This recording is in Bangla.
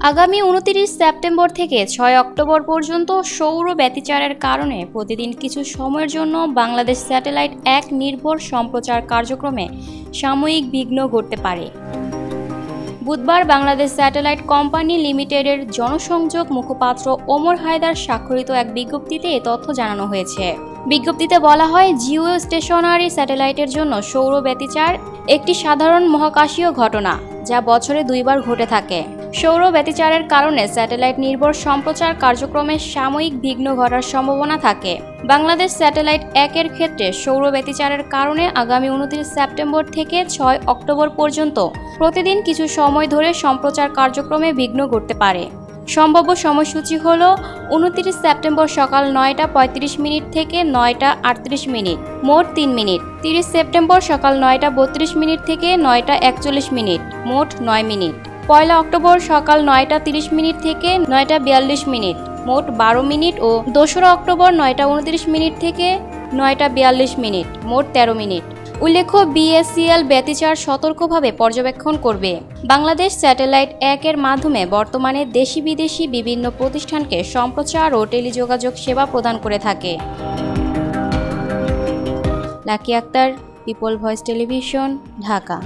আগামী 29 সেপ্টেম্বর থেকে 6 অক্টোবর পর্যন্ত সৌর ব্যতিচারের কারণে প্রতিদিন কিছু সময়ের জন্য বাংলাদেশ স্যাটেলাইট 1 নির্ভর সম্প্রচার কার্যক্রমে সাময়িক বিঘ্ন ঘটতে পারে। বুধবার বাংলাদেশ স্যাটেলাইট কোম্পানি লিমিটেডের জনসংযোগ মুখপাত্র ওমর হায়দার স্বাক্ষরিত এক বিজ্ঞপ্তিতে এ তথ্য জানানো হয়েছে। বিজ্ঞপ্তিতে বলা হয়, জিও স্টেশনারি স্যাটেলাইটের জন্য সৌর ব্যতিচার একটি সাধারণ মহাকাশীয় ঘটনা যা বছরে 2 বার ঘটে থাকে। সৌর ব্যতিচারের কারণে স্যাটেলাইট নির্ভর সম্প্রচার কার্যক্রমে সাময়িক বিঘ্ন ঘটার সম্ভাবনা থাকে। বাংলাদেশ স্যাটেলাইট 1 এর ক্ষেত্রে সৌর ব্যতিচারের কারণে আগামী 29 সেপ্টেম্বর থেকে 6 অক্টোবর পর্যন্ত প্রতিদিন কিছু সময় ধরে সম্প্রচার কার্যক্রমে বিঘ্ন ঘটতে পারে। সম্ভাব্য সময়সূচি হল 29 সেপ্টেম্বর সকাল 9:35 থেকে 9:38, মোট 3 মিনিট। 30 সেপ্টেম্বর সকাল 9:32 থেকে 9:41, মোট 9 মিনিট। 1 অক্টোবর সকাল 9:30 থেকে 9:42, মোট 12 মিনিট ও 2 অক্টোবর 9:29 থেকে 9:42, মোট 13 মিনিট। উল্লেখ্য, বিএসসিএল ব্যতিচার সতর্কভাবে পর্যবেক্ষণ করবে। বাংলাদেশ স্যাটেলাইট 1 এর মাধ্যমে বর্তমানে দেশি বিদেশি বিভিন্ন প্রতিষ্ঠানকে সম্প্রচার ও টেলিযোগাযোগ সেবা প্রদান করে থাকে। Lucky Akter, people voice television, Dhaka.